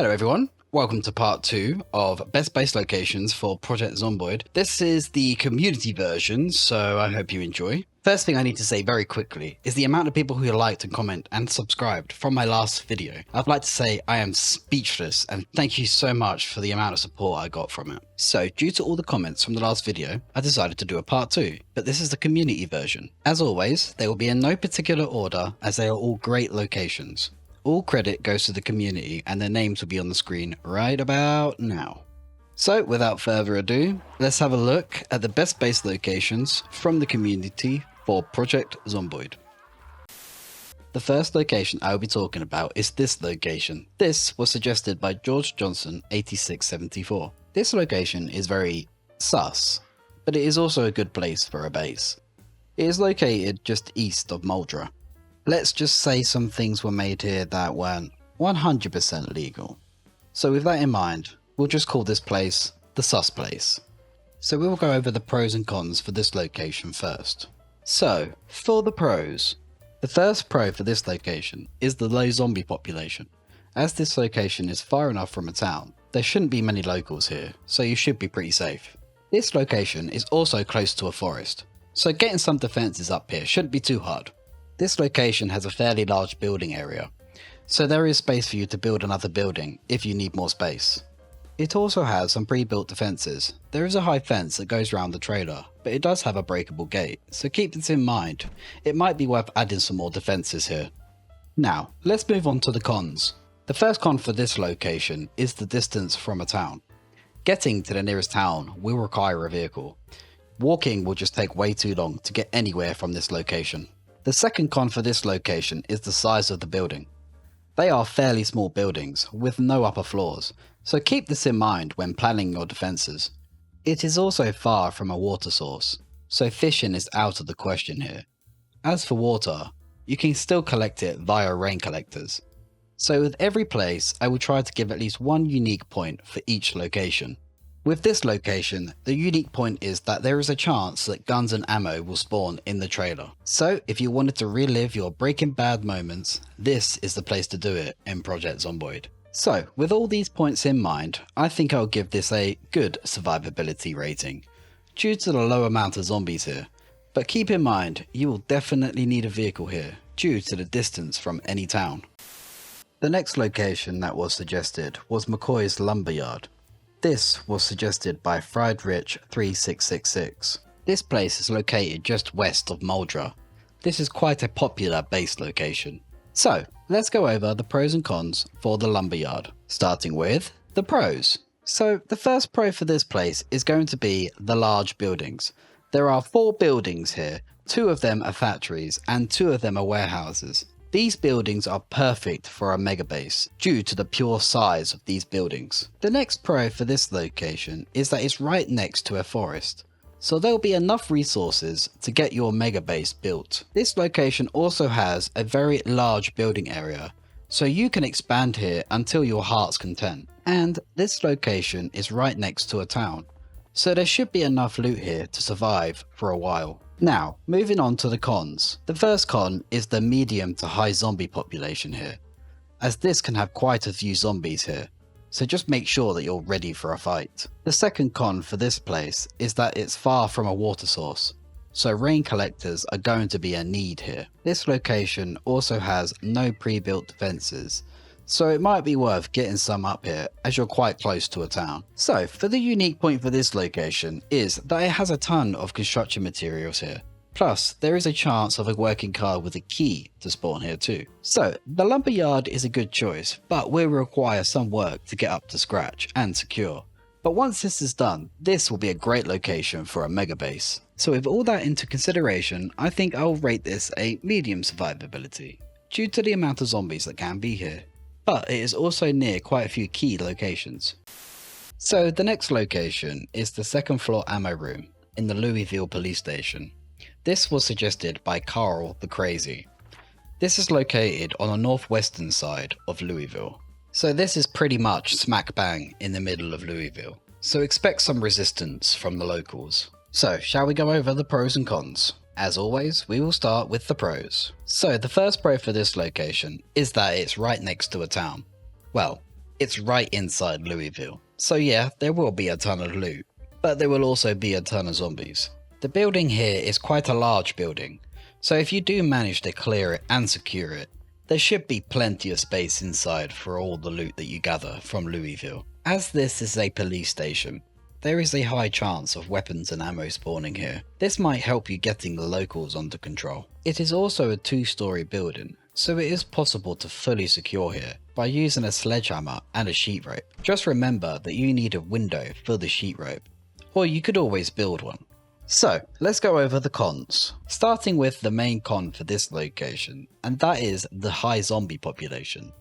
Hello everyone, welcome to part 2 of Best Base Locations for Project Zomboid. This is the community version, so I hope you enjoy. First thing I need to say very quickly is the amount of people who liked and comment and subscribed from my last video. I'd like to say I am speechless and thank you so much for the amount of support I got from it. So due to all the comments from the last video, I decided to do a part 2, but this is the community version. As always, they will be in no particular order as they are all great locations. All credit goes to the community and their names will be on the screen right about now. So without further ado, let's have a look at the best base locations from the community for Project Zomboid. The first location I will be talking about is this location. This was suggested by George Johnson 8674. This location is very sus, but it is also a good place for a base. It is located just east of Muldra. Let's just say some things were made here that weren't 100% legal. So with that in mind, we'll just call this place the sus place. So we will go over the pros and cons for this location first. So, for the pros. The first pro for this location is the low zombie population. As this location is far enough from a town, there shouldn't be many locals here, so you should be pretty safe. This location is also close to a forest, so getting some defences up here shouldn't be too hard. This location has a fairly large building area, so there is space for you to build another building if you need more space. It also has some pre-built defences. There is a high fence that goes around the trailer, but it does have a breakable gate, so keep this in mind. It might be worth adding some more defences here. Now, let's move on to the cons. The first con for this location is the distance from a town. Getting to the nearest town will require a vehicle. Walking will just take way too long to get anywhere from this location. The second con for this location is the size of the building. They are fairly small buildings with no upper floors, so keep this in mind when planning your defences. It is also far from a water source, so fishing is out of the question here. As for water, you can still collect it via rain collectors. So with every place, I will try to give at least one unique point for each location. With this location, the unique point is that there is a chance that guns and ammo will spawn in the trailer. So if you wanted to relive your Breaking Bad moments, this is the place to do it in Project Zomboid. So with all these points in mind, I think I'll give this a good survivability rating, due to the low amount of zombies here. But keep in mind, you will definitely need a vehicle here, due to the distance from any town. The next location that was suggested was Mcoy's Lumberyard. This was suggested by Friedrich 3666. This place is located just west of Muldra. This is quite a popular base location. So, let's go over the pros and cons for the Lumberyard, starting with the pros. So, the first pro for this place is going to be the large buildings. There are 4 buildings here, 2 of them are factories and 2 of them are warehouses. These buildings are perfect for a mega base due to the pure size of these buildings. The next pro for this location is that it's right next to a forest, so there will be enough resources to get your mega base built. This location also has a very large building area, so you can expand here until your heart's content. And this location is right next to a town, so there should be enough loot here to survive for a while. Now, moving on to the cons. The first con is the medium to high zombie population here, as this can have quite a few zombies here, so just make sure that you're ready for a fight. The second con for this place is that it's far from a water source, so rain collectors are going to be a need here. This location also has no pre-built defences, so it might be worth getting some up here as you're quite close to a town. So for the unique point for this location is that it has a ton of construction materials here. Plus there is a chance of a working car with a key to spawn here too. So the lumberyard is a good choice, but will require some work to get up to scratch and secure. But once this is done, this will be a great location for a mega base. So with all that into consideration, I think I'll rate this a medium survivability, due to the amount of zombies that can be here. But it is also near quite a few key locations. So the next location is the second floor ammo room in the Louisville police station. This was suggested by Carl the Crazy. This is located on the northwestern side of Louisville. So this is pretty much smack bang in the middle of Louisville. So expect some resistance from the locals. So shall we go over the pros and cons? As always, we will start with the pros. So the first pro for this location is that it's right next to a town. Well, It's right inside Louisville. So yeah, there will be a ton of loot, but there will also be a ton of zombies. The building here is quite a large building, so if you do manage to clear it and secure it, there should be plenty of space inside for all the loot that you gather from Louisville. As this is a police station, there is a high chance of weapons and ammo spawning here. This might help you getting the locals under control. It is also a 2-story building, so it is possible to fully secure here by using a sledgehammer and a sheet rope. Just remember that you need a window for the sheet rope, or you could always build one. So let's go over the cons, starting with the main con for this location, and that is the high zombie population.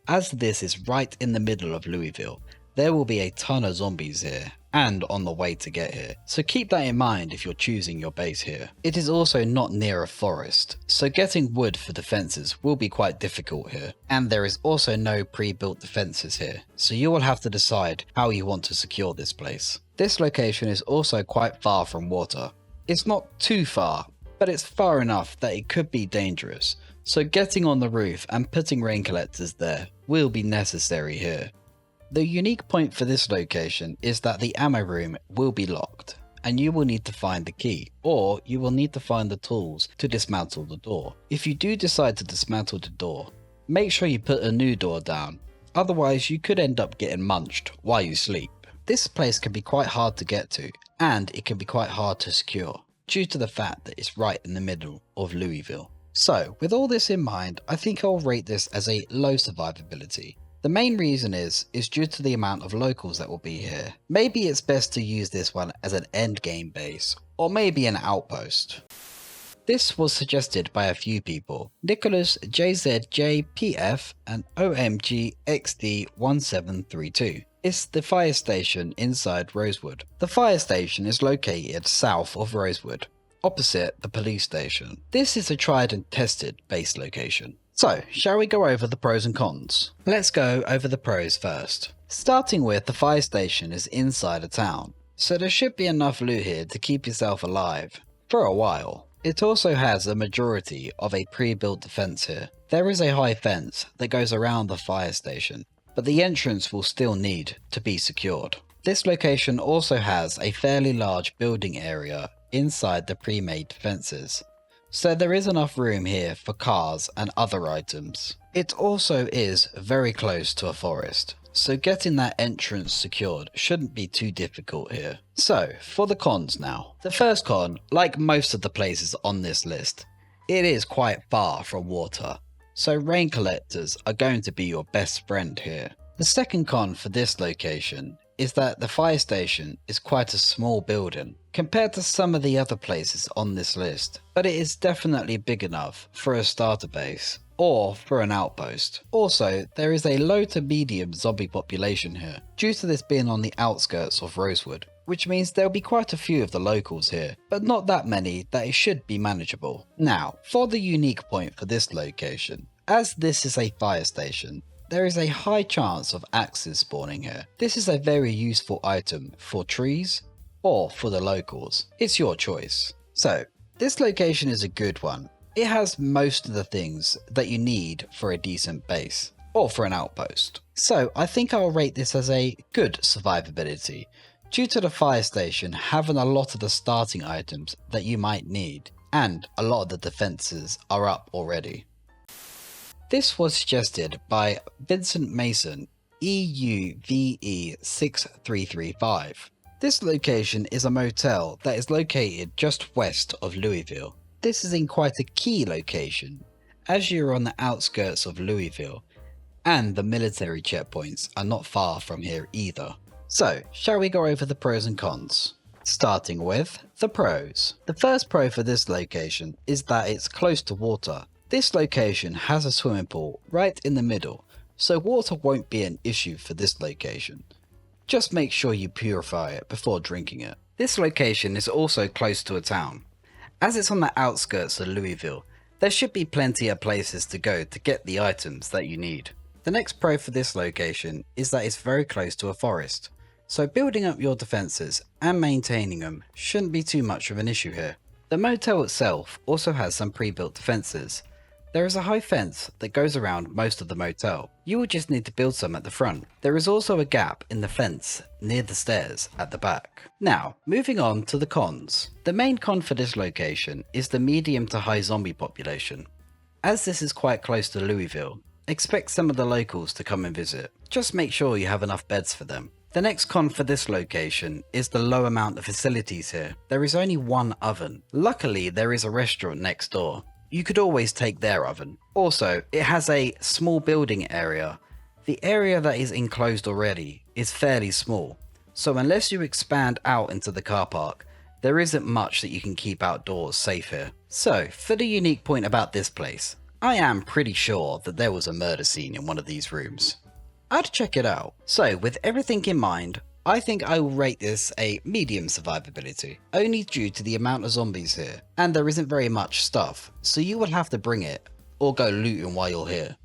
As this is right in the middle of Louisville, there will be a ton of zombies here and on the way to get here, so keep that in mind if you're choosing your base here. It is also not near a forest, so getting wood for defences will be quite difficult here, and there is also no pre-built defences here, so you will have to decide how you want to secure this place. This location is also quite far from water. It's not too far, but it's far enough that it could be dangerous, so getting on the roof and putting rain collectors there will be necessary here. The unique point for this location is that the ammo room will be locked, and you will need to find the key, or you will need to find the tools to dismantle the door. If you do decide to dismantle the door, make sure you put a new door down, otherwise you could end up getting munched while you sleep. This place can be quite hard to get to, and it can be quite hard to secure, due to the fact that it's right in the middle of Louisville. So, with all this in mind, I think I'll rate this as a low survivability. The main reason is due to the amount of locals that will be here. Maybe it's best to use this one as an endgame base, or maybe an outpost. This was suggested by a few people, Nicholas JZJPF and OMGXD1732. It's the fire station inside Rosewood. The fire station is located south of Rosewood, opposite the police station. This is a tried and tested base location. So, shall we go over the pros and cons? Let's go over the pros first. Starting with, the fire station is inside a town, so there should be enough loot here to keep yourself alive for a while. It also has a majority of a pre-built defense here. There is a high fence that goes around the fire station, but the entrance will still need to be secured. This location also has a fairly large building area inside the pre-made defenses, so there is enough room here for cars and other items. It also is very close to a forest, so getting that entrance secured shouldn't be too difficult here. So, for the cons now. The first con, like most of the places on this list, it is quite far from water, so rain collectors are going to be your best friend here. The second con for this location is that the fire station is quite a small building compared to some of the other places on this list, but it is definitely big enough for a starter base or for an outpost. Also, there is a low to medium zombie population here due to this being on the outskirts of Rosewood, which means there'll be quite a few of the locals here, but not that many that it should be manageable. Now, for the unique point for this location, as this is a fire station, there is a high chance of axes spawning here. This is a very useful item for trees or for the locals. It's your choice. So, this location is a good one. It has most of the things that you need for a decent base or for an outpost. So, I think I'll rate this as a good survivability due to the fire station having a lot of the starting items that you might need, and a lot of the defenses are up already. This was suggested by Vincent Mason, EUVE6335. This location is a motel that is located just west of Louisville. This is in quite a key location, as you're on the outskirts of Louisville, and the military checkpoints are not far from here either. So, shall we go over the pros and cons? Starting with the pros. The first pro for this location is that it's close to water. This location has a swimming pool right in the middle, so water won't be an issue for this location. Just make sure you purify it before drinking it. This location is also close to a town. As it's on the outskirts of Louisville, there should be plenty of places to go to get the items that you need. The next pro for this location is that it's very close to a forest, so building up your defences and maintaining them shouldn't be too much of an issue here. The motel itself also has some pre-built defences, There is a high fence that goes around most of the motel. You will just need to build some at the front. There is also a gap in the fence near the stairs at the back. Now, moving on to the cons. The main con for this location is the medium to high zombie population. As this is quite close to Louisville, expect some of the locals to come and visit. Just make sure you have enough beds for them. The next con for this location is the low amount of facilities here. There is only one oven. Luckily, there is a restaurant next door. You could always take their oven. Also, it has a small building area. The area that is enclosed already is fairly small, so unless you expand out into the car park, there isn't much that you can keep outdoors safe here. So, for the unique point about this place, I am pretty sure that there was a murder scene in one of these rooms. I'd check it out. So, with everything in mind, I think I will rate this a medium survivability, only due to the amount of zombies here, and there isn't very much stuff, so you will have to bring it, or go looting while you're here.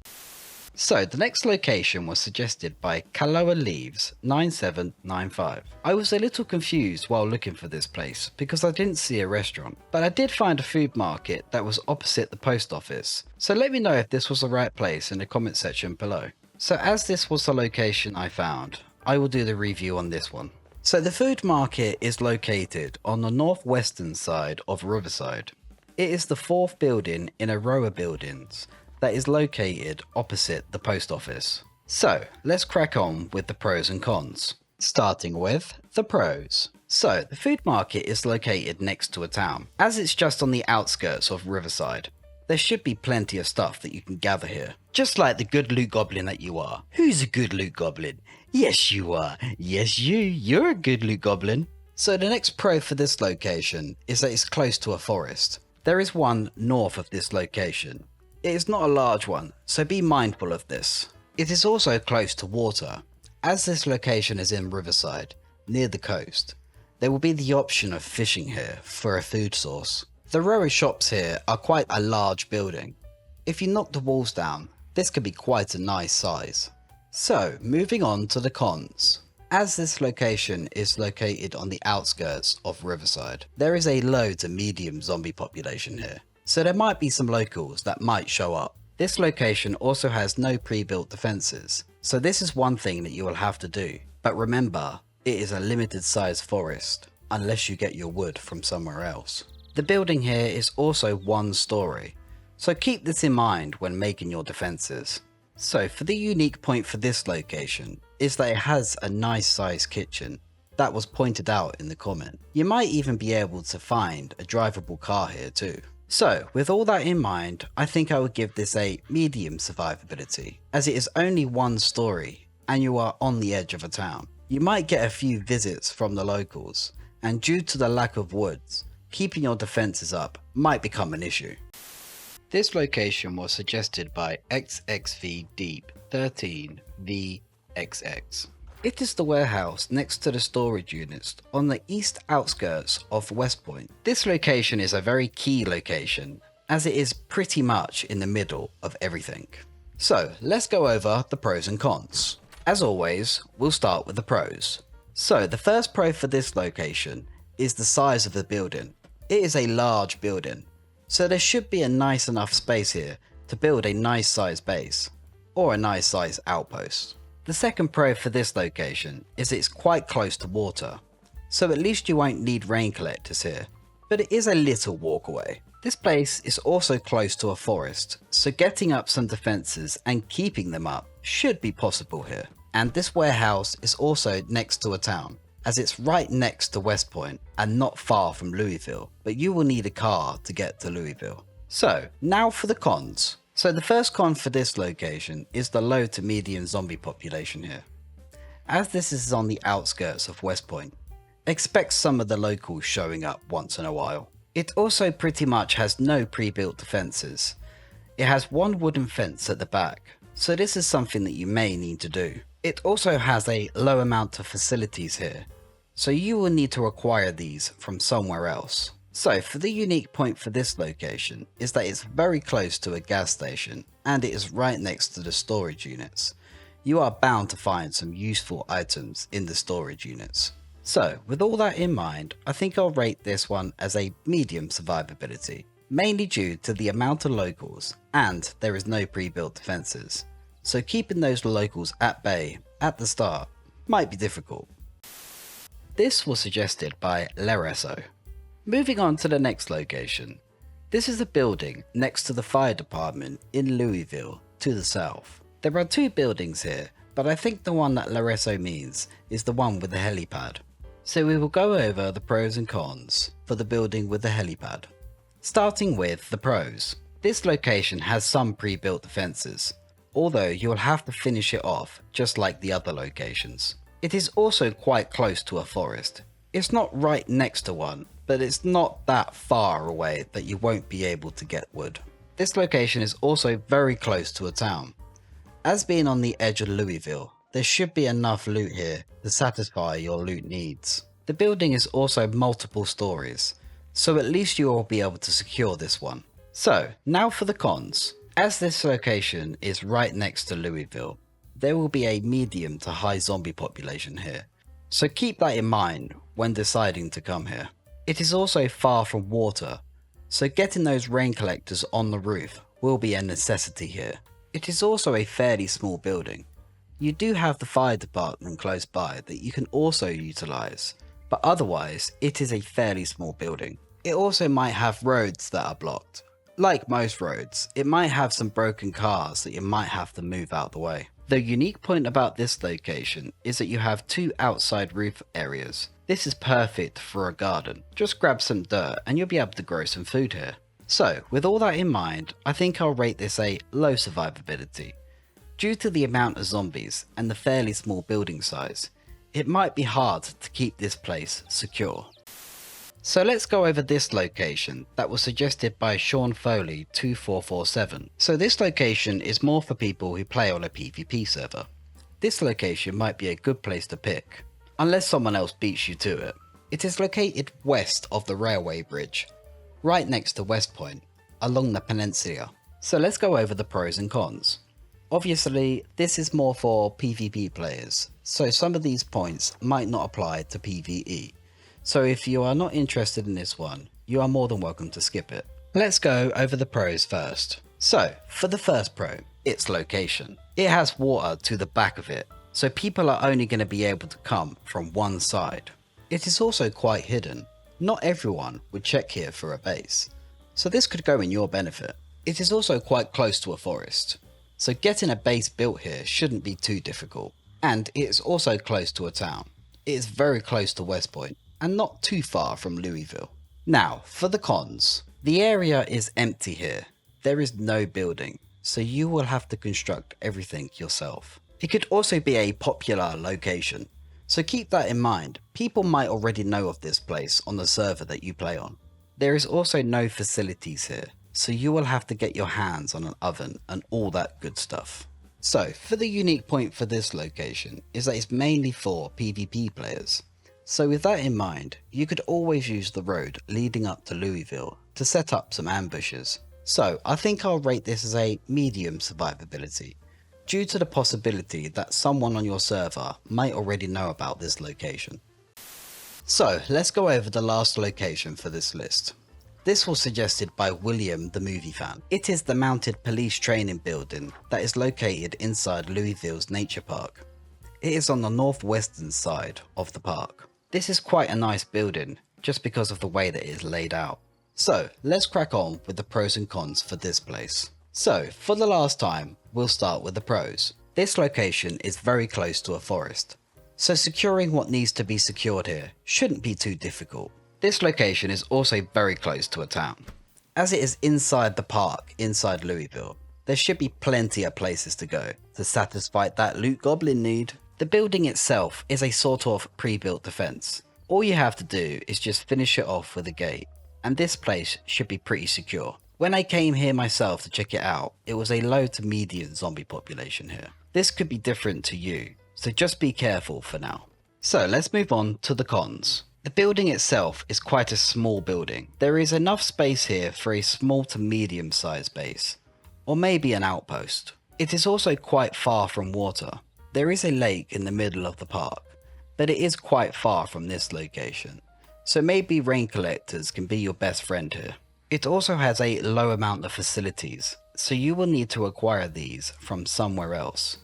So the next location was suggested by Kaloa Leaves 9795. I was a little confused while looking for this place because I didn't see a restaurant, but I did find a food market that was opposite the post office, so let me know if this was the right place in the comment section below. So as this was the location I found, I will do the review on this one. So the food market is located on the northwestern side of Riverside. It is the fourth building in a row of buildings that is located opposite the post office. So let's crack on with the pros and cons. Starting with the pros. So the food market is located next to a town. As it's just on the outskirts of Riverside, there should be plenty of stuff that you can gather here. Just like the good loot goblin that you are. Who's a good loot goblin? Yes, you are. Yes, you're a good loot goblin. So the next pro for this location is that it's close to a forest. There is one north of this location. It is not a large one, so be mindful of this. It is also close to water. As this location is in Riverside, near the coast, there will be the option of fishing here for a food source. The row of shops here are quite a large building. If you knock the walls down, this could be quite a nice size. So, moving on to the cons. As this location is located on the outskirts of Riverside, there is a low to medium zombie population here, so there might be some locals that might show up. This location also has no pre-built defences, so this is one thing that you will have to do. But remember, it is a limited size forest, unless you get your wood from somewhere else. The building here is also one story, so keep this in mind when making your defences. So for the unique point for this location is that it has a nice sized kitchen that was pointed out in the comment. You might even be able to find a drivable car here too. So with all that in mind, I think I would give this a medium survivability, as it is only one story and you are on the edge of a town. You might get a few visits from the locals, and due to the lack of woods, keeping your defences up might become an issue. This location was suggested by XXVDeep13VXX. It is the warehouse next to the storage units on the east outskirts of West Point. This location is a very key location, as it is pretty much in the middle of everything. So let's go over the pros and cons. As always, we'll start with the pros. So the first pro for this location is the size of the building. It is a large building, so there should be a nice enough space here to build a nice size base, or a nice size outpost. The second pro for this location is it's quite close to water, so at least you won't need rain collectors here, but it is a little walk away. This place is also close to a forest, so getting up some defences and keeping them up should be possible here. And this warehouse is also next to a town, as it's right next to West Point and not far from Louisville, but you will need a car to get to Louisville. So now for the cons. So the first con for this location is the low to medium zombie population here. As this is on the outskirts of West Point, expect some of the locals showing up once in a while. It also pretty much has no pre-built defences. It has one wooden fence at the back, so this is something that you may need to do. It also has a low amount of facilities here, so you will need to acquire these from somewhere else. So for the unique point for this location is that it's very close to a gas station and it is right next to the storage units. You are bound to find some useful items in the storage units. So with all that in mind, I think I'll rate this one as a medium survivability. mainly due to the amount of locals and there is no pre-built defences, so keeping those locals at bay at the start might be difficult. This was suggested by Lereso. Moving on to the next location. This is a building next to the fire department in Louisville to the south. There are two buildings here, but I think the one that Lereso means is the one with the helipad. So we will go over the pros and cons for the building with the helipad. Starting with the pros. This location has some pre-built defences, although you will have to finish it off just like the other locations. It is also quite close to a forest. It's not right next to one, but it's not that far away that you won't be able to get wood. This location is also very close to a town. As being on the edge of Louisville, there should be enough loot here to satisfy your loot needs. The building is also multiple stories, so at least you will be able to secure this one. So now for the cons. As this location is right next to Louisville, there will be a medium to high zombie population here, so keep that in mind when deciding to come here. It is also far from water, so getting those rain collectors on the roof will be a necessity here. It is also a fairly small building. You do have the fire department close by that you can also utilise, but otherwise it is a fairly small building. It also might have roads that are blocked. Like most roads, it might have some broken cars that you might have to move out the way. The unique point about this location is that you have two outside roof areas. This is perfect for a garden. Just grab some dirt and you'll be able to grow some food here. So with all that in mind, I think I'll rate this a low survivability. Due to the amount of zombies and the fairly small building size, it might be hard to keep this place secure. So let's go over this location that was suggested by Sean Foley 2447. So this location is more for people who play on a PvP server. This location might be a good place to pick, unless someone else beats you to it. It is located west of the railway bridge, right next to West Point, along the peninsula. So let's go over the pros and cons. Obviously, this is more for PvP players, so some of these points might not apply to PvE. So if you are not interested in this one, you are more than welcome to skip it. Let's go over the pros first. So for the first pro, its location. It has water to the back of it, so people are only going to be able to come from one side. It is also quite hidden. Not everyone would check here for a base, so this could go in your benefit. It is also quite close to a forest, so getting a base built here shouldn't be too difficult. And it is also close to a town. It is very close to West Point, and not too far from Louisville. Now, for the cons. The area is empty here. There is no building, so you will have to construct everything yourself. It could also be a popular location, so keep that in mind. People might already know of this place on the server that you play on. There is also no facilities here, so you will have to get your hands on an oven and all that good stuff. So, for the unique point for this location is that it's mainly for PvP players. So with that in mind, you could always use the road leading up to Louisville to set up some ambushes. So I think I'll rate this as a medium survivability, due to the possibility that someone on your server might already know about this location. So let's go over the last location for this list. This was suggested by William the movie fan. It is the mounted police training building that is located inside Louisville's nature park. It is on the northwestern side of the park. This is quite a nice building, just because of the way that it is laid out. So let's crack on with the pros and cons for this place. So for the last time, we'll start with the pros. This location is very close to a forest, so securing what needs to be secured here shouldn't be too difficult. This location is also very close to a town. As it is inside the park, inside Louisville, there should be plenty of places to go to satisfy that loot goblin need. The building itself is a sort of pre-built defense. All you have to do is just finish it off with a gate, and this place should be pretty secure. When I came here myself to check it out, it was a low to medium zombie population here. This could be different to you, so just be careful for now. So let's move on to the cons. The building itself is quite a small building. There is enough space here for a small to medium sized base, or maybe an outpost. It is also quite far from water. There is a lake in the middle of the park, but it is quite far from this location, so maybe rain collectors can be your best friend here. It also has a low amount of facilities, so you will need to acquire these from somewhere else.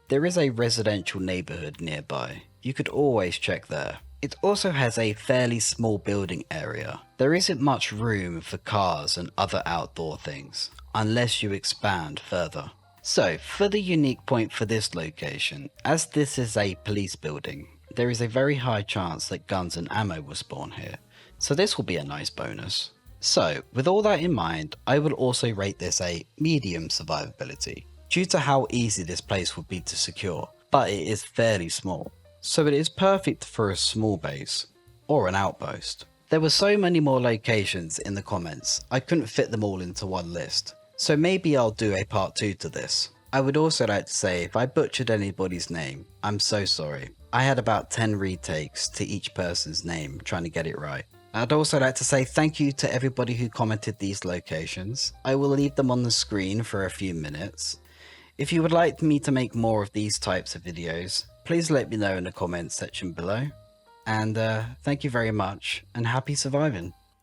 There is a residential neighbourhood nearby, you could always check there. It also has a fairly small building area. There isn't much room for cars and other outdoor things, unless you expand further. So, for the unique point for this location, as this is a police building, there is a very high chance that guns and ammo will spawn here, so this will be a nice bonus. So, with all that in mind, I will also rate this a medium survivability, due to how easy this place would be to secure, but it is fairly small. So it is perfect for a small base, or an outpost. There were so many more locations in the comments, I couldn't fit them all into one list, so maybe I'll do a part 2 to this. I would also like to say if I butchered anybody's name, I'm so sorry. I had about 10 retakes to each person's name trying to get it right. I'd also like to say thank you to everybody who commented these locations. I will leave them on the screen for a few minutes. If you would like me to make more of these types of videos, please let me know in the comments section below. And thank you very much, and happy surviving.